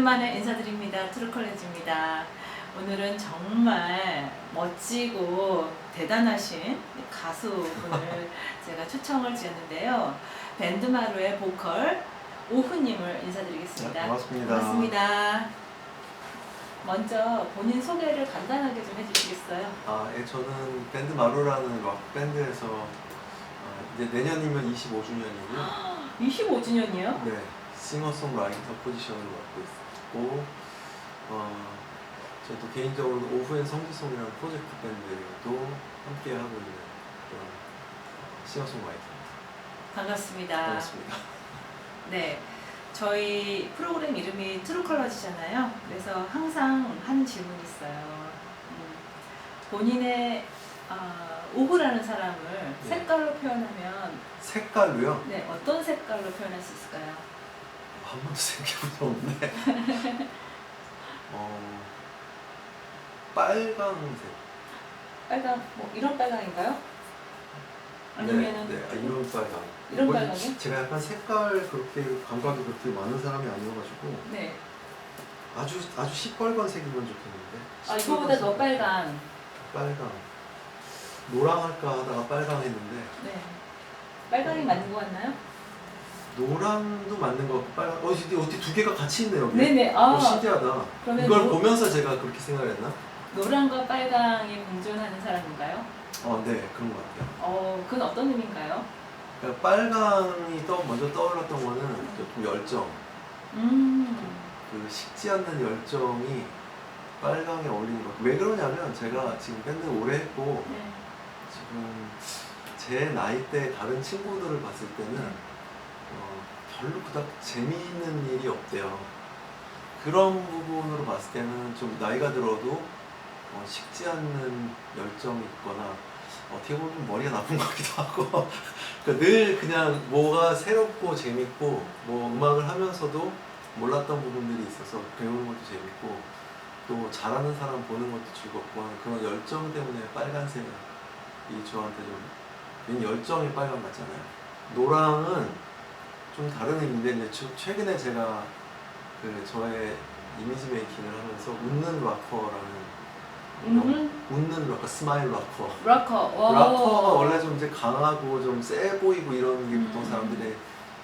오랜만에 인사드립니다. 트루컬레지입니다. 오늘은 정말 멋지고 대단하신 가수분을 제가 초청을 드렸는데요. 밴드마루의 보컬 오후님을 인사드리겠습니다. 네, 고맙습니다. 반갑습니다. 먼저 본인 소개를 간단하게 좀 해주시겠어요? 예, 저는 밴드마루라는 락 밴드에서 이제 내년이면 25주년이고요. 25주년이요? 네, 싱어송라이터 포지션을 맡고 있고, 저도 개인적으로 오후엔 성지송이라는 프로젝트 밴드도 함께 하고 있는 그런 싱어송라이터입니다. 반갑습니다. 반갑습니다. 네, 저희 프로그램 이름이 트루컬러지잖아요. 그래서 항상 하는 질문이 있어요. 본인의 오후라는 사람을 네. 색깔로 표현하면 색깔로요? 네, 어떤 색깔로 표현할 수 있을까요? 한 번도 생각해본 적 없는데 빨강색. 빨강, 뭐 이런 빨강인가요? 아니면은 네, 이런 빨강. 이런 빨강이요? 제가 약간 색깔 그렇게 감각이 그렇게 많은 사람이 아니어가지고 네. 아주 시뻘건색이면 좋겠는데. 이거보다 더 빨강. 빨강. 노랑 할까 하다가 빨강 했는데. 네. 빨강이 맞는 것 같나요? 노랑도 맞는 것 같고 빨강. 근데 어떻게 두 개가 같이 있네요. 여기. 네네. 신기하다. 그러면 이걸 보면서 제가 그렇게 생각했나? 노랑과 빨강이 공존하는 사람인가요? 네, 그런 것 같아요. 그건 어떤 의미인가요? 그러니까 빨강이 먼저 떠올랐던 거는 좀 열정. 그 식지 않는 열정이 빨강에 어울리는 것 같아요. 왜 그러냐면 제가 지금 밴드 오래 했고 네. 지금 제 나이 때 다른 친구들을 봤을 때는 별로 그닥 재미있는 일이 없대요. 그런 부분으로 봤을 때는 좀 나이가 들어도 식지 않는 열정이 있거나 어떻게 보면 좀 머리가 나쁜 것 같기도 하고 그러니까 늘 그냥 뭐가 새롭고 재밌고 뭐 음악을 하면서도 몰랐던 부분들이 있어서 배우는 것도 재밌고 또 잘하는 사람 보는 것도 즐겁고 하는 그런 열정 때문에 빨간색이 저한테 좀 열정이 빨간 같잖아요. 노랑은 좀 다른 의미인데 최근에 제가 저의 이미지 메이킹을 하면서 웃는 락커라는 웃는 락커, 스마일 락커. 락커가 원래 좀 이제 강하고 좀 세 보이고 이런 게 보통 사람들의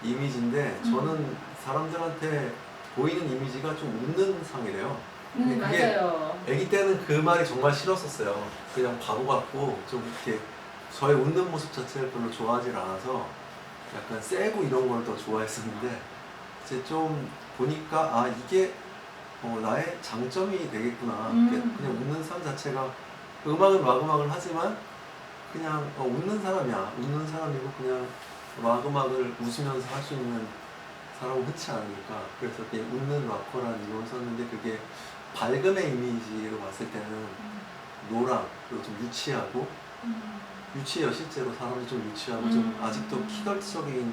이미지인데 저는 사람들한테 보이는 이미지가 좀 웃는 상이래요. 근데 그게 맞아요. 아기 때는 그 말이 정말 싫었었어요. 그냥 바보 같고 좀 이렇게 저의 웃는 모습 자체를 별로 좋아하지 않아서 약간 세고 이런 걸 더 좋아했었는데 이제 좀 보니까 이게 나의 장점이 되겠구나. 그냥 웃는 삶 자체가 음악은 락 음악을 하지만 그냥 웃는 사람이야. 웃는 사람이고 그냥 락 음악을 웃으면서 할 수 있는 사람은 흔치 않으니까 그래서 그냥 웃는 락커라는 이름을 썼는데 그게 밝음의 이미지로 봤을 때는 노랑 그리고 좀 유치하고 유치해요. 실제로 사람이 좀 유치하고 좀 아직도 키덜트적인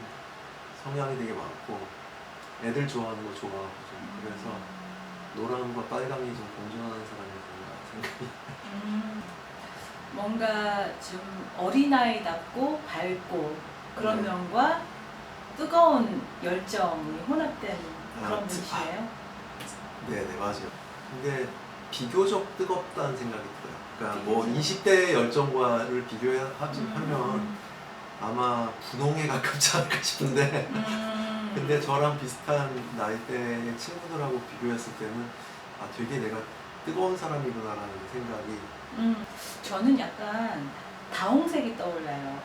성향이 되게 많고 애들 좋아하는 거 좋아하고 좀 그래서 노랑과 빨강이 좀 공존하는 사람이 아닌가 생각이. 뭔가 좀 어린아이답고 밝고 그런 네. 면과 뜨거운 열정이 혼합된 그런 분이시네요. 네네, 맞아요. 근데 비교적 뜨겁다는 생각이 들어요. 그러니까 뭐 비교적. 20대의 열정과를 비교하면 아마 분홍에 가깝지 않을까 싶은데 근데 저랑 비슷한 나이대의 친구들하고 비교했을 때는 되게 내가 뜨거운 사람이구나라는 생각이. 저는 약간 다홍색이 떠올라요.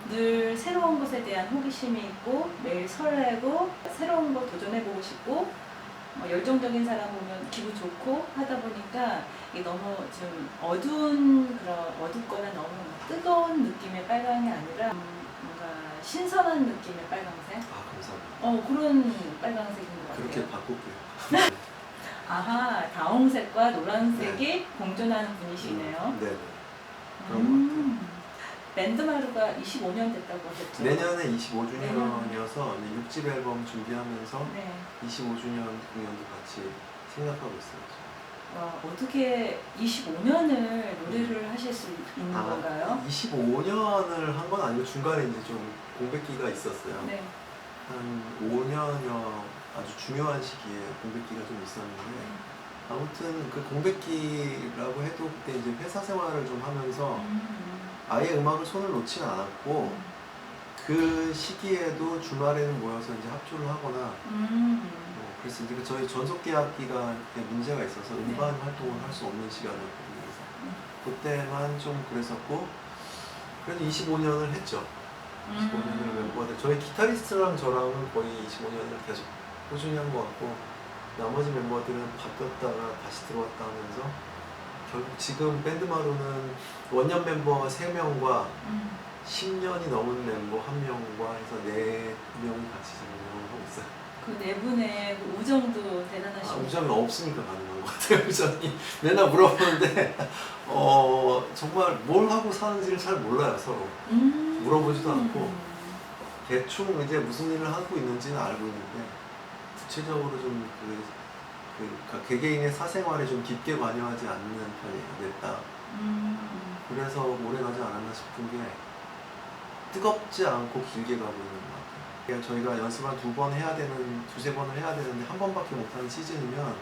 늘 새로운 것에 대한 호기심이 있고 매일 설레고 새로운 거 도전해보고 싶고 열정적인 사람 보면 기분 좋고 하다 보니까 이게 너무 좀 어둡거나 너무 뜨거운 느낌의 빨강이 아니라 뭔가 신선한 느낌의 빨강색? 감사합니다. 그런 빨강색인 것 같아요. 그렇게 바꿀게요. 아하, 다홍색과 노란색이 공존하는 분이시네요. 네네. 그런 것 같아요. 밴드마루가 25년 됐다고 하셨죠? 내년에 25주년이어서 6집 앨범 준비하면서 네. 25주년 공연도 같이 생각하고 있어요. 와, 어떻게 25년을 노래를 하실 수 있는 건가요? 25년을 한 건 아니고 중간에 이제 좀 공백기가 있었어요. 네. 한 5년여 아주 중요한 시기에 공백기가 좀 있었는데 아무튼 그 공백기라고 해도 그때 이제 회사 생활을 좀 하면서 아예 음악을 손을 놓지는 않았고 그 시기에도 주말에는 모여서 이제 합주를 하거나 그래서 이제 저희 전속계약기가 문제가 있어서 음반 활동을 할 수 없는 시간이었거든요. 그래서 그때만 좀 그랬었고 그래도 25년을 했죠. 25년을 멤버들 저희 기타리스트랑 저랑은 거의 25년을 계속 꾸준히 한 것 같고 나머지 멤버들은 바뀌었다가 다시 들어왔다 하면서 결국 지금 밴드마루는 원년 멤버 3명과 10년이 넘은 멤버 1명과 해서 4명이 같이 지금 운영을 하고 있어요. 그 네 분의 그 우정도 대단하시고. 우정이 없으니까 가능한 것 같아요. 우정이 맨날 물어보는데 정말 뭘 하고 사는지를 잘 몰라요 서로. 물어보지도 않고 대충 이제 무슨 일을 하고 있는지는 알고 있는데 구체적으로 좀 그러니까 개개인의 사생활에 좀 깊게 관여하지 않는 편이에요. 냈다. 그래서 오래 가지 않았나 싶은 게 뜨겁지 않고 길게 가고 있는 것 같아요. 그러니까 저희가 연습을 한 2번 해야 되는, 2~3번을 해야 되는데 1번밖에 못하는 시즌이면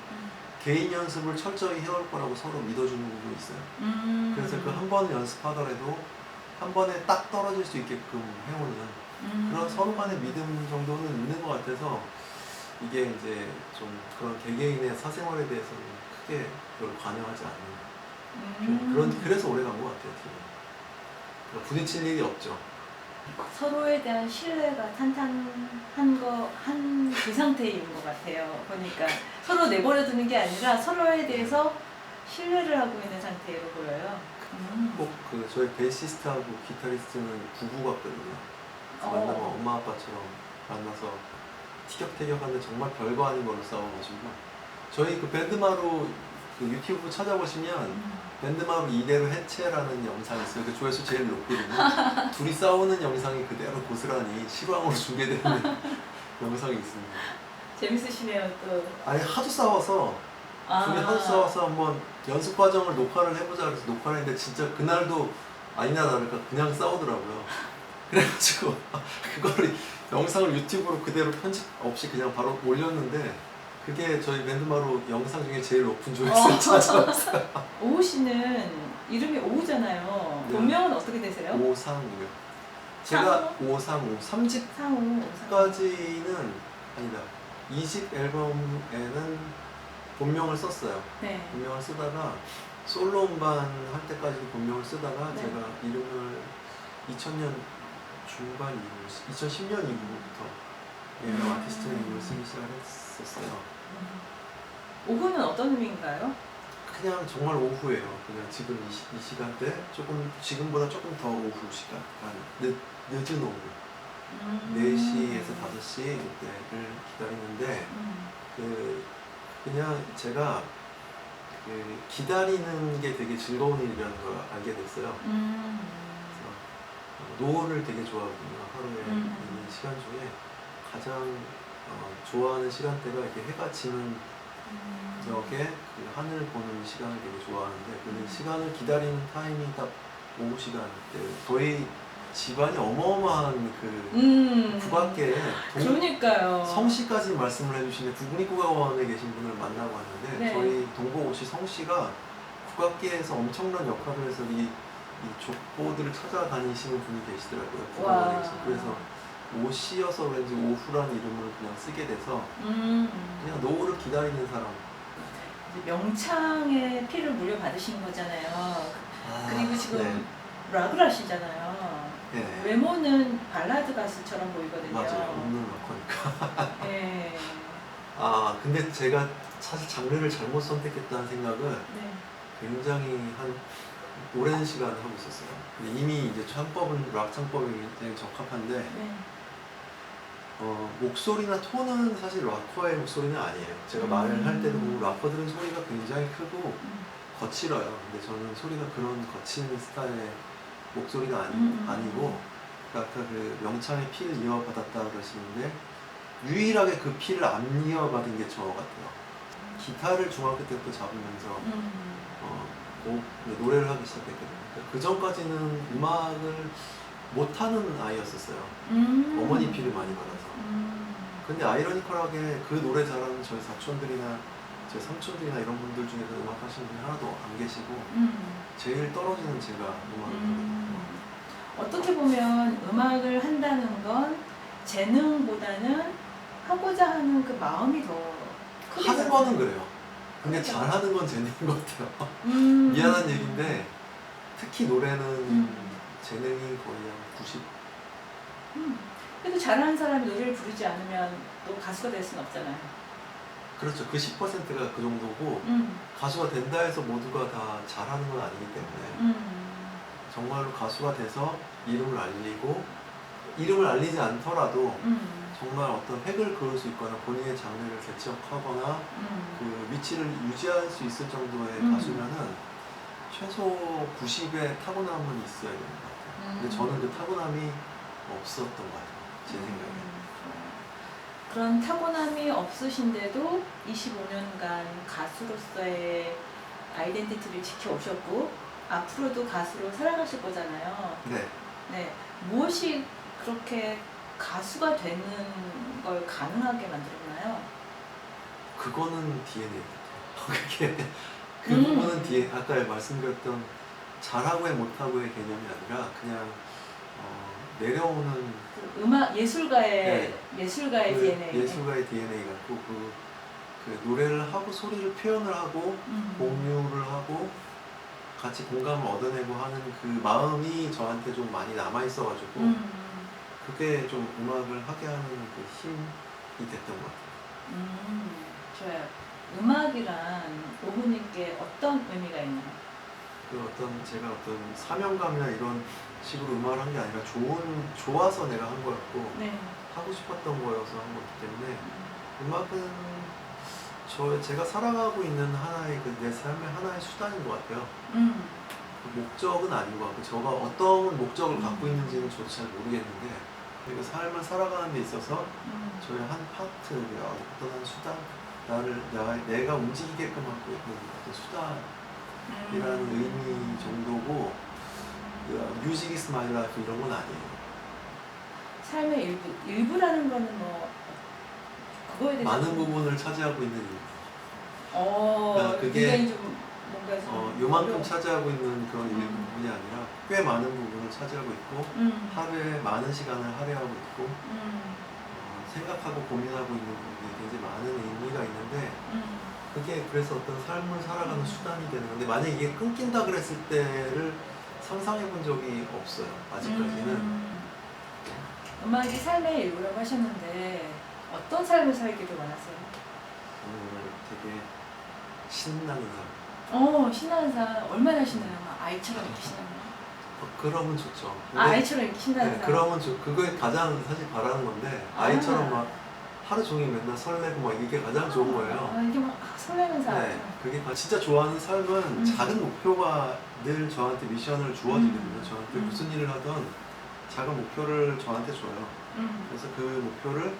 개인 연습을 철저히 해올 거라고 서로 믿어주는 부분이 있어요. 그래서 그 한 번을 연습하더라도 한 번에 딱 떨어질 수 있게끔 해오는 그런 서로 간의 믿음 정도는 있는 것 같아서 이게 이제 좀 그런 개개인의 사생활에 대해서는 크게 별로 관여하지 않는 그래서 오래 간 것 같아요. 팀은. 부딪힐 일이 없죠. 서로에 대한 신뢰가 탄탄한 그 상태인 것 같아요. 보니까 서로 내버려 두는 게 아니라 서로에 대해서 신뢰를 하고 있는 상태로 보여요. 꼭 그 저희 베이시스트하고 기타리스트는 부부 같거든요. 만나면 엄마 아빠처럼 만나서 티격태격하는데 정말 별거 아닌 걸로 싸워가지고 저희 그 밴드마루 그 유튜브 찾아보시면 밴드마루 이대로 해체라는 영상이 있어요. 그 조회수 제일 높거든요. 둘이 싸우는 영상이 그대로 고스란히 실황으로 중계되는 영상이 있습니다. 재밌으시네요 또. 아니 하도 싸워서 둘이 하도 싸워서 한번 연습 과정을 녹화를 해보자 그래서 녹화를 했는데 진짜 그날도 아니나 다를까 그냥 싸우더라고요. 그래가지고 그거를 영상을 유튜브로 그대로 편집 없이 그냥 바로 올렸는데 그게 저희 밴드마루 영상 중에 제일 높은 조회수를 찾아왔어요. 오우 씨는 이름이 오우잖아요. 네. 본명은 어떻게 되세요? 오상우요. 제가 오상우 3집까지는 상우. 아니다. 2집 앨범에는 본명을 썼어요. 네. 본명을 쓰다가 솔로 음반 할 때까지도 본명을 쓰다가 네. 제가 이름을 2000년 중반 이후, 2010년 이후부터 아티스트 이름을 쓰기 시작했었어요. 오후는 어떤 의미인가요? 그냥 정말 오후예요. 그냥 지금 이 시간대 조금 지금보다 조금 더 오후 시간, 늦은 오후 4시에서 5시 이때를 기다리는데 그냥 제가 기다리는 게 되게 즐거운 일이라는 걸 알게 됐어요. 그래서 노을을 되게 좋아하거든요. 하루에 있는 시간 중에 가장 좋아하는 시간대가 이렇게 해가 지는 적에 그 하늘 보는 시간을 되게 좋아하는데 그 시간을 기다리는 타임이 딱 오후 시간 때 저희 집안이 어마어마한 그 국악계에 그러니까요. 성씨까지 말씀을 해주시는 국립국악원에 계신 분을 만나고 왔는데 네. 저희 동고오씨 성씨가 국악계에서 엄청난 역할을 해서 이 족보들을 찾아다니시는 분이 계시더라고요. 국악원에 계신. 그래서 오씨여서 그런지 오후라는 이름을 그냥 쓰게 돼서 그냥 노을을 기다리는 사람. 이제 명창의 피를 물려받으신 거잖아요. 그리고 지금 락을 하시잖아요. 네. 외모는 발라드 가수처럼 보이거든요. 맞아요. 없는 락커니까. 네. 근데 제가 사실 장르를 잘못 선택했다는 생각은 네. 굉장히 한 오랜 시간 하고 있었어요. 근데 이미 이제 창법은 락 창법이 굉장히 적합한데 네. 목소리나 톤은 사실 락커의 목소리는 아니에요. 제가 말을 할 때도 보면 락커들은 소리가 굉장히 크고 거칠어요. 근데 저는 소리가 그런 거친 스타일의 목소리가 아니고 아까 그 명창의 피를 이어받았다 그러시는데 유일하게 그 피를 안 이어받은 게 저 같아요. 기타를 중학교 때부터 잡으면서 노래를 하기 시작했거든요. 그 전까지는 음악을 못하는 아이였었어요. 어머니 피를 많이 받아서. 근데 아이러니컬하게 그 노래 잘하는 저희 사촌들이나 제 삼촌들이나 이런 분들 중에서 음악 하시는 분이 하나도 안 계시고 제일 떨어지는 제가 음악을 하거든요. 어떻게 보면 음악을 한다는 건 재능보다는 하고자 하는 그 마음이 더 크게 하는 작용해요. 거는 그래요. 근데 그렇죠. 잘하는 건 재능인 것 같아요. 음. 미안한 얘기인데 특히 노래는 음. 재능이 거의 한 90. 음. 그래도 잘하는 사람이 노래를 부르지 않으면 또 가수가 될 수는 없잖아요. 그렇죠. 그 10%가 그 정도고 가수가 된다 해서 모두가 다 잘하는 건 아니기 때문에 정말로 가수가 돼서 이름을 알리고 이름을 알리지 않더라도 정말 어떤 획을 그을 수 있거나 본인의 장르를 개척하거나 그 위치를 유지할 수 있을 정도의 가수면은 최소 90의 타고남은 있어야 되는 것 같아요. 근데 저는 그 타고남이 없었던 것 같아요. 제 생각에. 그런 타고남이 없으신데도 25년간 가수로서의 아이덴티티를 지켜오셨고 앞으로도 가수로 살아가실 거잖아요. 네. 네. 무엇이 그렇게 가수가 되는 걸 가능하게 만들었나요? 그거는 DNA 같아요. 그게 그 부분은 DNA. 아까 말씀드렸던 잘하고의 못하고의 개념이 아니라 그냥 내려오는 그 음악 예술가의 네. 예술가의 그 DNA. 예술가의 DNA 같고 그 노래를 하고 소리를 표현을 하고 공유를 하고 같이 공감을 얻어내고 하는 그 마음이 저한테 좀 많이 남아 있어가지고 그게 좀 음악을 하게 하는 그 힘이 됐던 것 같아요. 좋아요. 음악이란 오훈님께 어떤 의미가 있나요? 그 제가 어떤 사명감이나 이런 식으로 음악을 한 게 아니라 좋아서 내가 한 거였고 네. 하고 싶었던 거여서 한 거기 때문에 음악은 제가 살아가고 있는 하나의 내 삶의 하나의 수단인 것 같아요. 그 목적은 아닌 것 같고 제가 어떤 목적을 갖고 있는지는 저도 잘 모르겠는데 그 삶을 살아가는 데 있어서 저의 한 파트가 어떤 한 수단 내가 움직이게끔 하고 있는 어떤 수단이라는 의미 정도고 뮤직 이즈 마이 라이프 이런 건 아니에요. 삶의 일부라는 거는 뭐 그거에 대해서 많은 좀- 부분을 차지하고 있는 일이에요. 그러니까 그게 굉장히 좀 뭔가 좀 요만큼 어려운- 차지하고 있는 그런 부분이 아니라 꽤 많은 부분을 차지하고 있고 하루에 많은 시간을 할애하고 있고 생각하고 고민하고 있는 부분이 굉장히 많은 의미가 있는데 그게 그래서 어떤 삶을 살아가는 수단이 되는 건데 만약에 이게 끊긴다 그랬을 때를 상상해 본 적이 없어요. 아직까지는. 음악이 삶의 일부라고 하셨는데 어떤 삶을 살기를 원하세요? 되게 신나는 삶. 신나는 삶 얼마나 신나요? 아이처럼 이렇게 신나요? 그러면 좋죠. 아이처럼 이렇게 신나는 네, 삶. 그러면 그게 가장 사실 바라는 건데 아이처럼 막 하루 종일 맨날 설레고 막 이게 가장 좋은 거예요. 이게 막 설레는 삶. 네, 그게 진짜 좋아하는 삶은 작은 목표가 늘 저한테 미션을 주어지거든요. 저한테 무슨 일을 하던 작은 목표를 저한테 줘요. 그래서 그 목표를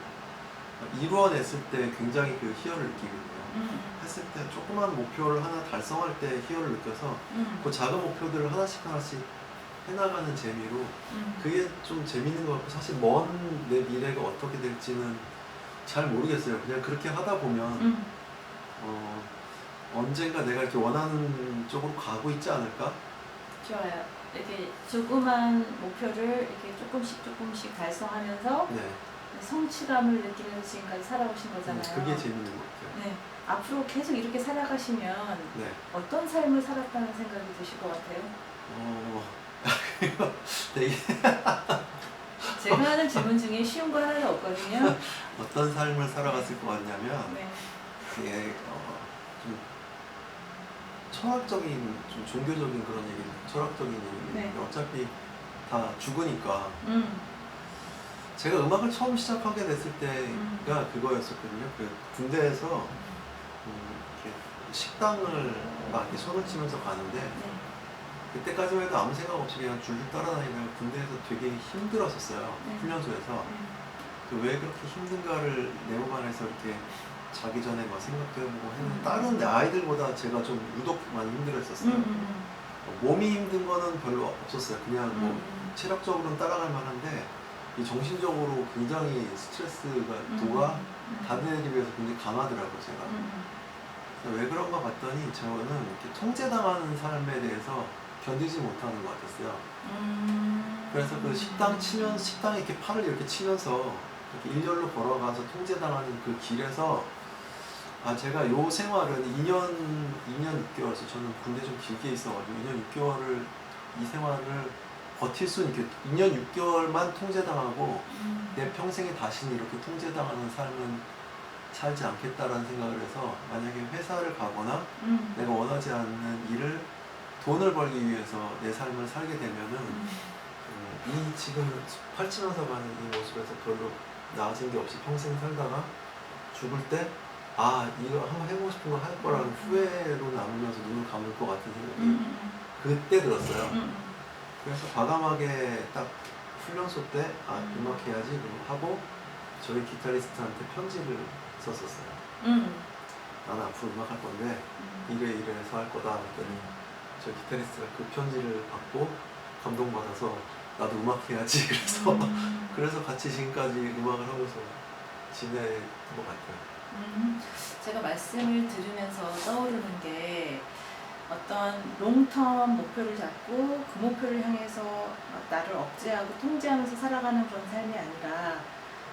이루어냈을 때 굉장히 그 희열을 느끼거든요. 했을 때 조그만 목표를 하나 달성할 때 희열을 느껴서 그 작은 목표들을 하나씩 해나가는 재미로 그게 좀 재밌는 것 같고 사실 먼 내 미래가 어떻게 될지는 잘 모르겠어요. 그냥 그렇게 하다 보면 언젠가 내가 이렇게 원하는 쪽으로 가고 있지 않을까? 좋아요. 이렇게 조그만 목표를 이렇게 조금씩 달성하면서 네. 성취감을 느끼면서 지금까지 살아오신 거잖아요. 그게 재밌는 것 같아요. 네. 앞으로 계속 이렇게 살아가시면 네. 어떤 삶을 살았다는 생각이 드실 것 같아요? 되게 제가 하는 질문 중에 쉬운 건 하나도 없거든요. 어떤 삶을 살아갔을 것 같냐면 네. 되게 좀 철학적인, 좀 종교적인 그런 얘기, 철학적인 얘기. 네. 어차피 다 죽으니까. 제가 음악을 처음 시작하게 됐을 때가 그거였었거든요. 그 군대에서 이렇게 식당을 막 이렇게 손을 치면서 가는데 네. 그때까지만 해도 아무 생각 없이 그냥 줄줄 따라다니다가 군대에서 되게 힘들었었어요. 네. 훈련소에서. 왜 그렇게 힘든가를 내 몸 안에서 이렇게 자기 전에 막 생각도 해보고 했는데 다른 아이들보다 제가 좀 유독 많이 힘들었었어요. 몸이 힘든 거는 별로 없었어요. 그냥 뭐 체력적으로는 따라갈 만한데 이 정신적으로 굉장히 스트레스가 도가 다른 애들에 비해서 굉장히 강하더라고요, 제가. 왜 그런가 봤더니 저는 이렇게 통제당하는 삶에 대해서 견디지 못하는 것 같았어요. 그래서 그 식당에 이렇게 팔을 이렇게 치면서 이렇게 일렬로 걸어가서 통제당하는 그 길에서 제가 요 생활은 2년 6개월, 저는 군대 좀 길게 있어가지고 2년 6개월을 이 생활을 버틸 수는 이렇게 2년 6개월만 통제당하고 내 평생에 다시는 이렇게 통제당하는 삶은 살지 않겠다라는 생각을 해서 만약에 회사를 가거나 내가 원하지 않는 일을 돈을 벌기 위해서 내 삶을 살게 되면은 이 지금 펼치면서 가는 이 모습에서 별로 나아진 게 없이 평생 살다가 죽을 때 이거 한번 해보고 싶은 거 할 거라는 후회로 남으면서 눈을 감을 것 같은 생각이 그때 들었어요. 그래서 과감하게 딱 훈련소 때 음악 해야지 하고 저희 기타리스트한테 편지를 썼었어요. 나는 앞으로 음악 할 건데 이래서 할 거다 했더니 저 기타리스트가 그 편지를 받고 감동받아서 나도 음악 해야지 그래서 같이 지금까지 음악을 하면서 지낸 것 같아요. 제가 말씀을 들으면서 떠오르는 게 어떤 롱텀 목표를 잡고 그 목표를 향해서 나를 억제하고 통제하면서 살아가는 그런 삶이 아니라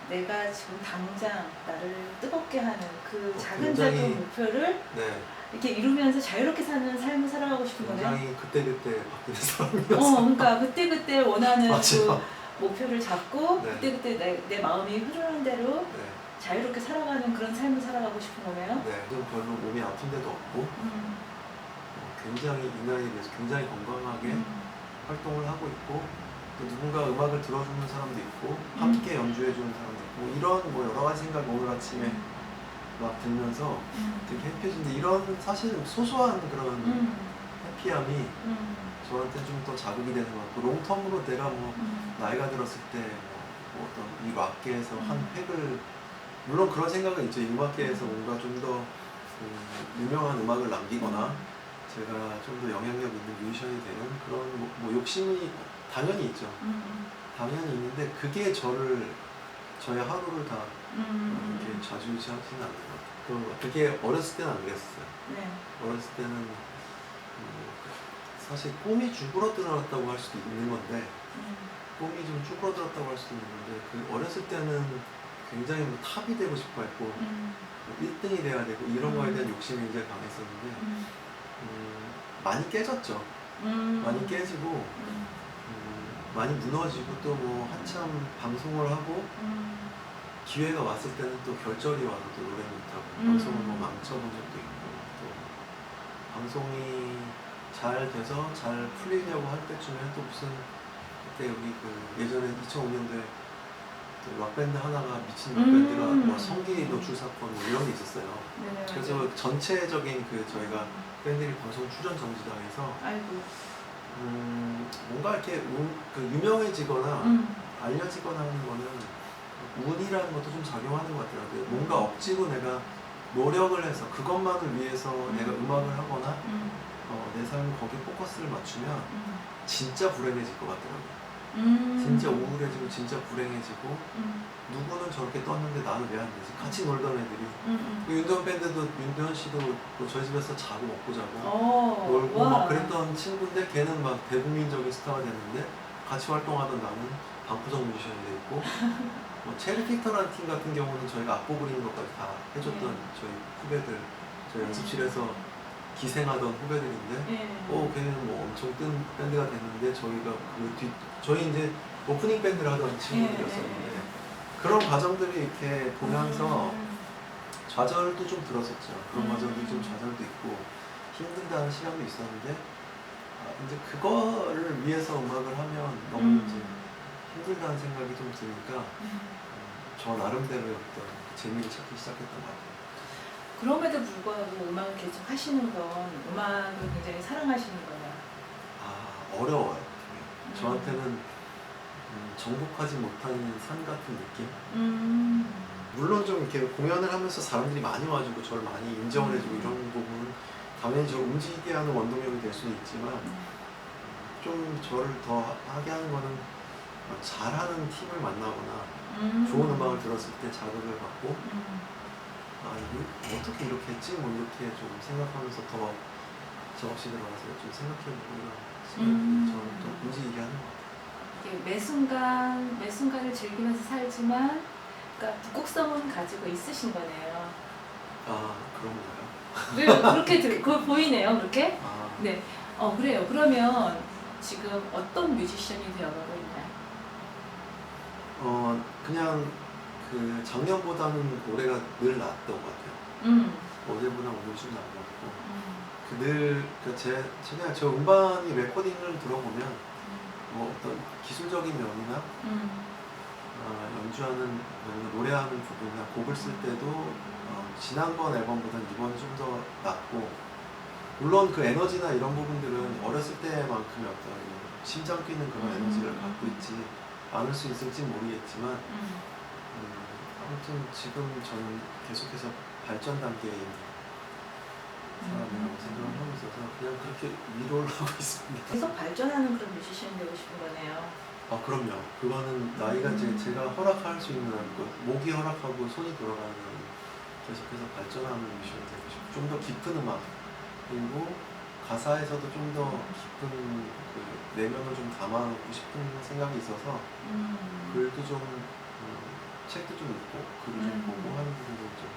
내가 지금 당장 나를 뜨겁게 하는 그 작은 목표를 네, 이렇게 이루면서 자유롭게 사는 삶을 살아가고 싶은 거네요. 굉장히 그때그때 바뀌는 사람이었어요. 그러니까 그때그때 원하는 맞아요. 그 목표를 잡고 네. 그때그때 내 마음이 흐르는 대로 네, 자유롭게 살아가는 그런 삶을 살아가고 싶은 거네요. 네, 좀 별로 몸이 아픈 데도 없고 굉장히 이 나이에 비해서 굉장히 건강하게 활동을 하고 있고 또 누군가 음악을 들어주는 사람도 있고 함께 연주해주는 사람도 있고 이런 여러 가지 생각이 오늘 아침에 막 들면서 되게 해피해진데 이런 사실 소소한 그런 해피함이 저한테 좀 더 자극이 되는 것 같고 롱텀으로 내가 나이가 들었을 때 어떤 이 락계에서 한 획을 물론 그런 생각은 있죠. 이 음악계에서 뭔가 좀 더 유명한 음악을 남기거나 제가 좀 더 영향력 있는 뮤지션이 되는 그런 욕심이 당연히 있죠. 당연히 있는데 그게 저의 하루를 다 이렇게 좌지우지하지는 않는 것 같아요. 그런 것 같아요. 그게 어렸을 때는 안 그랬어요. 네. 어렸을 때는 사실 꿈이 쭈그러들었다고 할 수도 있는 건데 꿈이 좀 쭈그러들었다고 할 수도 있는 건데 그 어렸을 때는 굉장히 탑이 되고 싶어 했고 1등이 돼야 되고 이런 거에 대한 욕심이 굉장히 강했었는데 많이 깨졌죠. 많이 깨지고 많이 무너지고 또 한참 방송을 하고 기회가 왔을 때는 또 결절이 와서 또 노래 못하고 방송을 망쳐본 적도 있고 또 방송이 잘 돼서 잘 풀리려고 할 때쯤에 또 무슨 그때 여기 그 예전에 2005년도에 락밴드 하나가 미친 락밴드가 성기 노출 사건 이런 게 있었어요. 네, 그래서 전체적인 저희가 밴드들이 방송 출연 정지당해서 아이고. 뭔가 이렇게 유명해지거나 알려지거나 하는 거는 운이라는 것도 좀 작용하는 것 같더라고요. 뭔가 억지로 내가 노력을 해서 그것만을 위해서 내가 음악을 하거나 내 삶을 거기에 포커스를 맞추면 진짜 불행해질 것 같더라고요. 진짜 우울해지고 진짜 불행해지고 누구는 저렇게 떴는데 나는 왜 안 되지? 같이 놀던 애들이 윤도현 밴드도 윤도현 씨도 저희 집에서 자고 먹고 자고 놀고 막 그랬던 친구인데 걔는 막 대국민적인 스타가 됐는데 같이 활동하던 나는 방구석 뮤지션이 돼 있고 체리 픽터라는 팀 같은 경우는 저희가 악보 그리는 것까지 다 해줬던 저희 후배들 저희 연습실에서 기생하던 후배들인데 걔는 엄청 뜬 밴드가 됐는데 저희가 저희 이제 오프닝 밴드를 하던 친구들이었었는데 그런 과정들이 이렇게 보면서 좌절도 좀 들었었죠. 그런 과정들이 좀 좌절도 있고 힘들다는 시간도 있었는데 이제 그거를 위해서 음악을 하면 너무 이제 힘들다는 생각이 좀 드니까 저 나름대로의 어떤 재미를 찾기 시작했던 것 같아요. 그럼에도 불구하고 음악을 계속 하시는 건 음악을 굉장히 사랑하시는 거예요. 어려워요. 저한테는 정복하지 못한 산 같은 느낌? 물론 좀 이렇게 공연을 하면서 사람들이 많이 와주고 저를 많이 인정을 해주고 이런 부분은 당연히 저를 움직이게 하는 원동력이 될 수는 있지만 좀 저를 더 하게 하는 거는 잘하는 팀을 만나거나 음. 좋은 음악을 들었을 때 자극을 받고 음. 아 이거 어떻게 이렇게 했지? 뭐 이렇게 좀 생각하면서 더 작업실에 들어가서 좀 생각해보고 음. 저는 좀 움직이게 하는 것 같아요. 이게 매 순간을 즐기면서 살지만, 그러니까 북극성은 가지고 있으신 거네요. 아 그런가요? 네, 그렇게 그거 보이네요, 그렇게? 아, 네. 그래요. 그러면 지금 어떤 뮤지션이 되어가고 있나요? 그냥 그 작년보다는 올해가 늘 나았던 것 같아요. 어제보다 오늘 좀 나은 것 같고 그냥 저 음반이 레코딩을 들어보면 뭐 어떤 기술적인 면이나 연주하는 노래하는 부분이나 곡을 쓸 때도 지난번 앨범보다는 이번이 좀 더 낫고 물론 그 에너지나 이런 부분들은 어렸을 때만큼의 어떤 심장 뛰는 그런 에너지를 갖고 있지 않을 수 있을지 모르겠지만 아무튼 지금 저는 계속해서 발전 단계에 있는 사람이라고 생각을 하고 있어서 그냥 그렇게 위로를 하고 있습니다. 계속 발전하는 그런 뮤지션 되고 싶은 거네요. 아 그럼요. 그거는 나이가 이제 제가 허락할 수 있는 목이 허락하고 손이 돌아가는 계속해서 발전하는 뮤지션 되고 싶고 좀 더 깊은 음악 그리고 가사에서도 좀 더 깊은 그 내면을 좀 담아놓고 싶은 생각이 있어서 글도 좀 책도 좀 읽고 글을 좀 보고 하는 부분을 좀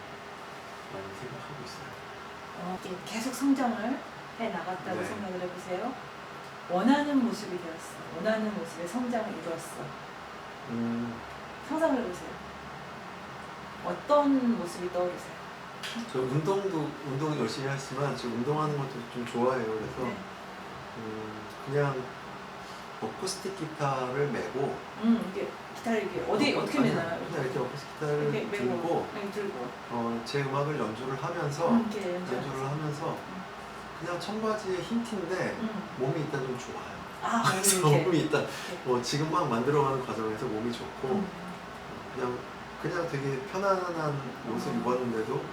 많이 생각하고 있어요. 이게 계속 성장을 해 나갔다고 네. 생각을 해보세요. 원하는 모습이 되었어. 원하는 모습의 성장을 이루었어. 상상을 해보세요. 어떤 모습이 떠오르세요? 저 운동 열심히 하지만 지금 운동하는 것도 좀 좋아해요. 그래서 네. 그냥 어쿠스틱 기타를 메고 이게 기타를 이렇게 어떻게 매나요? 그냥 이렇게 어쿠스틱 기타를 이렇게 메고, 들고 들고 제 음악을 연주를 하면서 이렇게 연주를 하면서 그냥 청바지에 흰 티인데 몸이 일단 좀 좋아요. 아, 그래서 이렇게. 몸이 일단 지금 막 만들어가는 과정에서 몸이 좋고 그냥 되게 편안한 옷을 입었는데도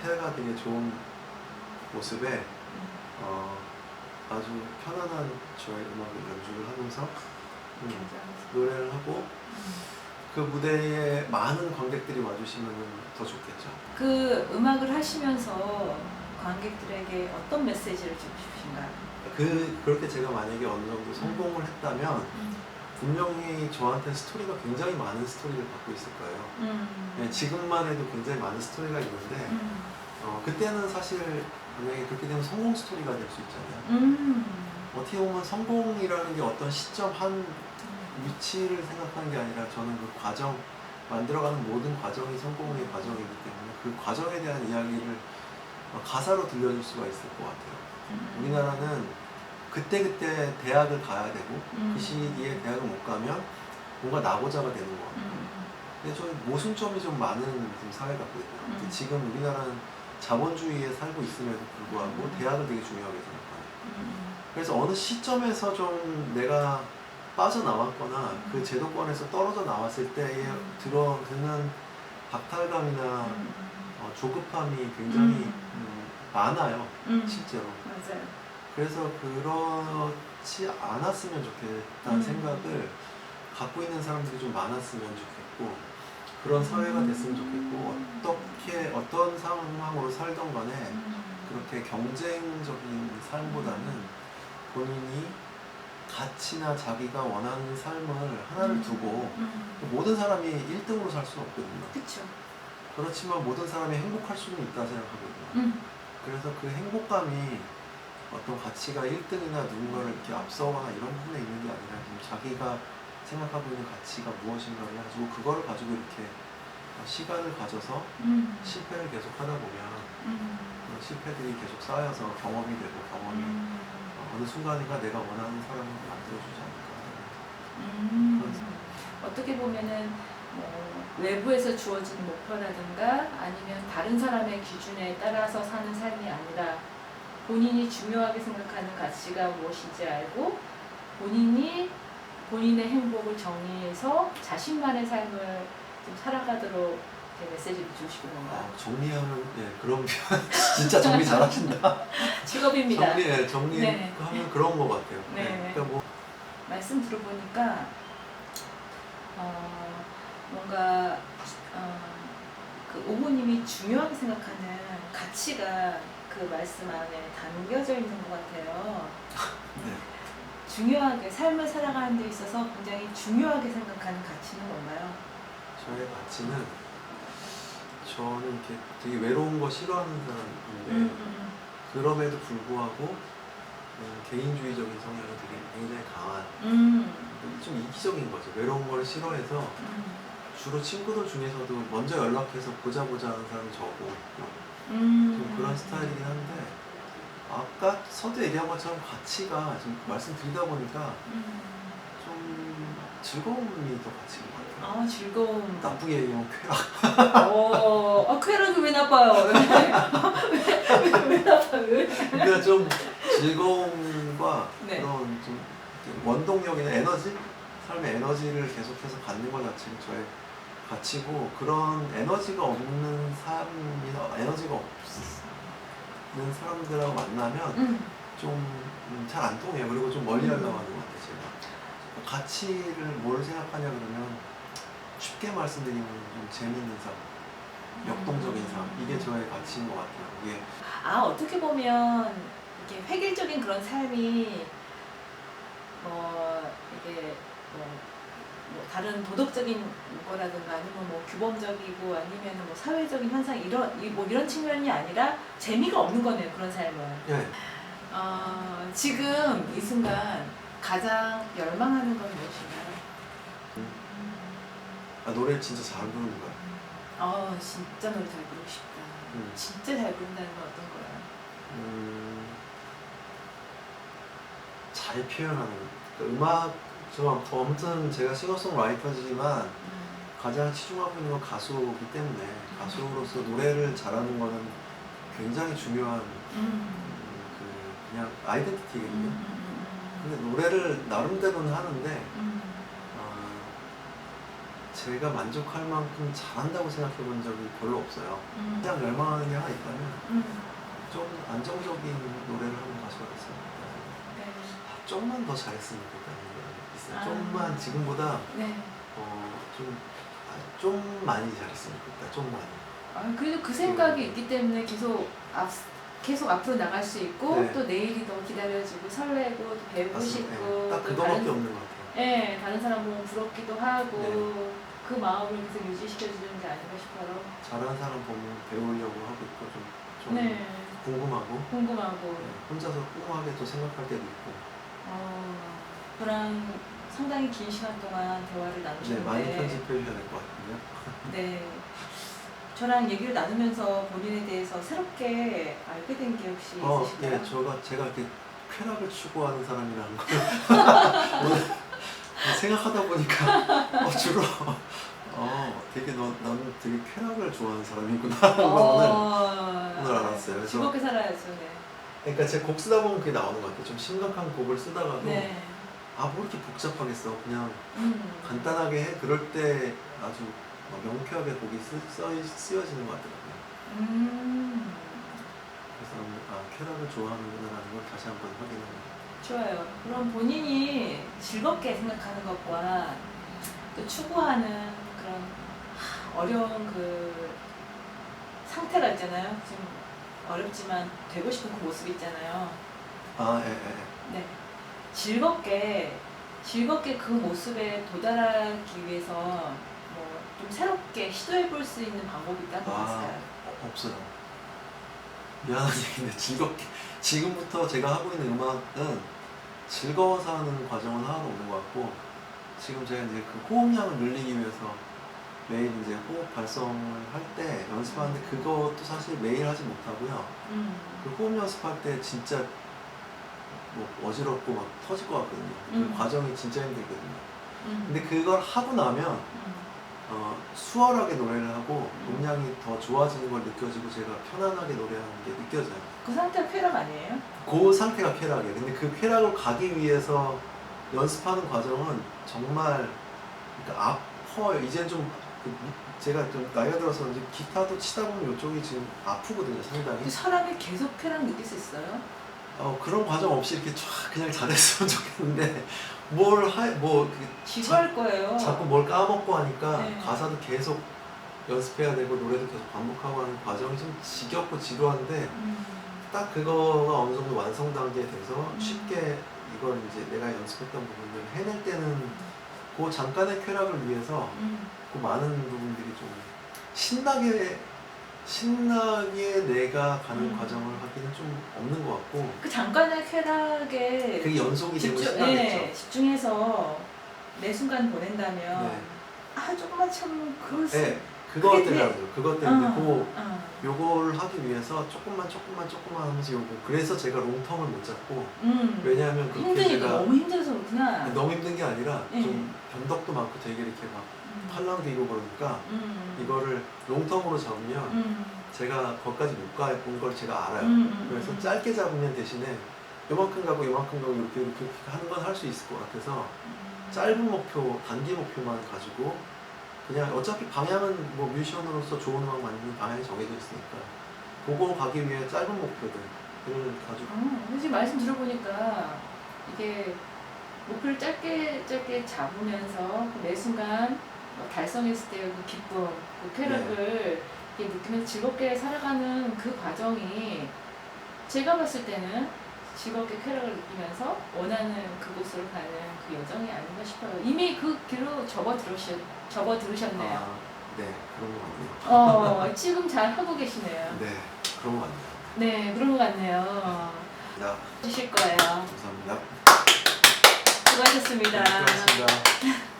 태가 되게 좋은 모습에 아주 편안한 저의 음악을 연주를 하면서 노래를 하고 그 무대에 많은 관객들이 와주시면 더 좋겠죠. 그 음악을 하시면서 관객들에게 어떤 메시지를 주고 싶으신가요? 그렇게 제가 만약에 어느 정도 성공을 했다면 분명히 저한테 스토리가 굉장히 많은 스토리를 갖고 있을 거예요. 지금만 해도 굉장히 많은 스토리가 있는데 그때는 사실 만약에 그렇게 되면 성공 스토리가 될 수 있잖아요. 어떻게 보면 성공이라는 게 어떤 시점 한 위치를 생각하는 게 아니라 저는 그 과정 만들어가는 모든 과정이 성공의 과정이기 때문에 그 과정에 대한 이야기를 가사로 들려줄 수가 있을 것 같아요. 우리나라는 그때그때 대학을 가야 되고 그 시기에 대학을 못 가면 뭔가 나고자가 되는 것 같아요. 근데 좀 모순점이 좀 많은 좀 사회 같거든요. 근데 지금 우리나라는 자본주의에 살고 있음에도 불구하고 대학을 되게 중요하게 생각해요. 그래서 어느 시점에서 좀 내가 빠져나왔거나 그 제도권에서 떨어져 나왔을 때에 듣는 박탈감이나 조급함이 굉장히 많아요. 실제로. 맞아요. 그래서 그렇지 않았으면 좋겠다는 생각을 갖고 있는 사람들이 좀 많았으면 좋겠고 그런 사회가 됐으면 좋겠고 어떤 상황으로 살던 간에 그렇게 경쟁적인 삶보다는 본인이 가치나 자기가 원하는 삶을 하나를 두고 모든 사람이 1등으로 살 수는 없거든요. 그렇죠. 그렇지만 모든 사람이 행복할 수는 있다 생각하거든요. 그래서 그 행복감이 어떤 가치가 1등이나 누군가를 이렇게 앞서거나 이런 부분에 있는 게 아니라 좀 자기가 생각하고 있는 가치가 무엇인가를 가지고 그거를 가지고 이렇게 시간을 가져서 실패를 계속 하다 보면 그런 실패들이 계속 쌓여서 경험이 되고 경험이 어느 순간인가 내가 원하는 사람을 만들어주지 않을까. 어떻게 보면은 외부에서 주어진 목표라든가 아니면 다른 사람의 기준에 따라서 사는 삶이 아니라 본인이 중요하게 생각하는 가치가 무엇인지 알고 본인의 행복을 정의해서 자신만의 삶을 좀 살아가도록 메시지를 주시는 건가요? 정리하는 그런 진짜 정리 잘하신다. 직업입니다. 정리하면 그런 것 같아요. 네. 그러니까 뭐 말씀 들어보니까 뭔가 그 오모님이 중요하게 생각하는 가치가 그 말씀 안에 담겨져 있는 것 같아요. 네. 중요하게 삶을 살아가는 데 있어서 굉장히 중요하게 생각하는 가치는 뭔가요? 저의 가치는 저는 이렇게 되게 외로운 거 싫어하는 사람인데 그럼에도 불구하고 개인주의적인 성향이 되게 굉장히 강한 좀 이기적인 거죠. 외로운 걸 싫어해서 주로 친구들 중에서도 먼저 연락해서 보자 하는 사람이 저고 좀 그런 스타일이긴 한데 아까 서두 얘기한 것처럼 가치가 지금 말씀드리다 보니까 좀 즐거움이 더 가치인 것 같아요. 즐거움. 나쁘게 얘기하면 쾌락. 쾌락이 왜 나빠요? 왜 나빠요? 왜? 그러니까 좀 즐거움과 네. 그런 좀 원동력이나 에너지? 삶의 에너지를 계속해서 갖는 것 자체가 저의 가치고 그런 에너지가 없는 삶이나 에너지가 없는 사람들하고 만나면 좀 잘 안 통해요. 그리고 좀 멀리 하려고 하는 것 같아요. 제가 가치를 뭘 생각하냐 그러면 쉽게 말씀드리면 좀 재밌는 삶, 역동적인 삶 이게 저의 가치인 것 같아요. 이게 어떻게 보면 이렇게 획일적인 그런 삶이 이게 뭐 다른 도덕적인 거라든가 아니면 뭐 규범적이고 아니면 뭐 사회적인 현상 이런 측면이 아니라 재미가 없는 거네요. 그런 삶은. 네. 지금 이 순간 가장 열망하는 건 무엇인가요? 노래 진짜 잘 부르는 거예요. 진짜 노래 잘 부르고 싶다. 음. 진짜 잘 부른다는 건 어떤 거예요? 잘 표현하는 음악 저 아무튼 제가 싱어송라이터지만 가장 치중하고 있는 건 가수이기 때문에 가수로서 노래를 잘하는 거는 굉장히 중요한 그냥 아이덴티티거든요. 근데 노래를 나름대로는 하는데 제가 만족할 만큼 잘한다고 생각해 본 적이 별로 없어요. 그냥 열망하는 게 하나 있다면 좀 안정적인 노래를 하는 가수가 됐어요. 네. 좀만 더 잘했으면 좋겠다는 게 있어요. 좀만 지금보다 네. 좀 많이 잘했으면 좋겠다. 좀 많이. 그래도 그 생각이 있기 때문에 계속 앞으로 나갈 수 있고 네. 또 내일이 더 기다려지고 설레고 또 배우고 맞습니다. 싶고 딱 또 그거밖에 없는 것 같아요. 네, 다른 사람 보면 부럽기도 하고 네. 그 마음을 계속 유지시켜주는 게 아닌가 싶어요. 잘하는 사람 보면 배우려고 하고 있고 좀 네, 궁금하고 궁금하고 혼자서 꼼꼼하게 또 생각할 때도 있고 저랑 상당히 긴 시간 동안 대화를 나누셨는데 많이 편집해 주셔야 될 것 같은데요. 네, 저랑 얘기를 나누면서 본인에 대해서 새롭게 알게 된 게 혹시 있으실까요? 제가 이렇게 쾌락을 추구하는 사람이라는 걸 오늘 생각하다 보니까 주로 나는 되게 쾌락을 좋아하는 사람이구나 하는 걸 오늘 알았어요. 그래서 즐겁게 살아야죠. 네. 그러니까 제가 곡 쓰다 보면 그게 나오는 것 같아요. 좀 심각한 곡을 쓰다가도 네. 뭐 이렇게 복잡하게 써 그냥 간단하게 해 그럴 때 아주 명쾌하게 곡이 쓰여지는 것 같더라고요. 그래서 쾌락을 좋아하는구나라는 걸 다시 한번 확인합니다. 좋아요. 그럼 본인이 즐겁게 생각하는 것과 또 추구하는 그런 어려운 그 상태가 있잖아요. 지금 어렵지만 되고 싶은 그 모습이 있잖아요. 네. 즐겁게 그 모습에 도달하기 위해서 뭐 좀 새롭게 시도해 볼 수 있는 방법이 있다고 있을까요? 없어요. 미안한 얘기인데 지금부터 제가 하고 있는 음악은 즐거워서 하는 과정은 하나도 없는 것 같고 지금 제가 이제 그 호흡량을 늘리기 위해서 매일 이제 호흡 발성을 할 때 연습하는데 그것도 사실 매일 하지 못하고요. 그 호흡 연습할 때 진짜 어지럽고 막 터질 것 같거든요. 그 과정이 진짜 힘들거든요. 근데 그걸 하고 나면 수월하게 노래를 하고 음량이 더 좋아지는 걸 느껴지고 제가 편안하게 노래하는 게 느껴져요. 그 상태가 쾌락 아니에요? 그 상태가 쾌락이에요. 근데 그 쾌락을 가기 위해서 연습하는 과정은 정말 그러니까 아파요. 이젠 제가 좀 나이가 들어서 이제 기타도 치다 보면 이쪽이 지금 아프거든요, 상당히. 사람이 계속 쾌락 느낄 수 있어요? 그런 과정 없이 이렇게 쫙 그냥 잘했으면 좋겠는데 지루할 거예요. 자꾸 뭘 까먹고 하니까 네. 가사도 계속 연습해야 되고 노래도 계속 반복하고 하는 과정이 좀 지겹고 지루한데 딱 그거가 어느 정도 완성 단계에 돼서 쉽게 이걸 이제 내가 연습했던 부분을 해낼 때는 그 잠깐의 쾌락을 위해서 그 많은 부분들이 좀 신나게 내가 가는 과정을 하기는 좀 없는 것 같고 그 잠깐의 쾌락에 그게 연속이 되면 신나겠죠. 네, 집중해서 내 순간 보낸다면 네. 조금만 참으면 네, 그것 때문에 그것 때문에 요걸 하기 위해서 조금만 하면서 요거 그래서 제가 롱텀을 못 잡고 왜냐하면 그렇게 힘드니까 제가 너무 힘들어서 그렇구나. 너무 힘든 게 아니라 네. 좀 변덕도 많고 되게 이렇게 막 팔랑귀고 그러니까 이거를 롱텀으로 잡으면 제가 거기까지 못 가본 걸 제가 알아요. 그래서 짧게 잡으면 대신에 요만큼 가고 요만큼 가고 이렇게 하는 건 할 수 있을 것 같아서 짧은 목표, 단기 목표만 가지고 그냥 어차피 방향은 뭐 뮤지션으로서 좋은 음악 만드는 방향이 정해져 있으니까 그거 가기 위해 짧은 목표들을 가지고 사실 말씀 들어보니까 이게 목표를 짧게 잡으면서 매 순간 달성했을 때의 그 기쁨, 그 쾌락을 이렇게 느끼면서 즐겁게 살아가는 그 과정이 제가 봤을 때는 즐겁게 쾌락을 느끼면서 원하는 그곳으로 가는 그 여정이 아닌가 싶어요. 이미 그 길로 접어 들으셨네요. 네, 그런 것 같네요. 지금 잘 하고 계시네요. 네, 그런 것 같네요. 네, 그런 것 같네요. 야, 주실 거예요. 감사합니다. 수고하셨습니다. 네, 수고하셨습니다.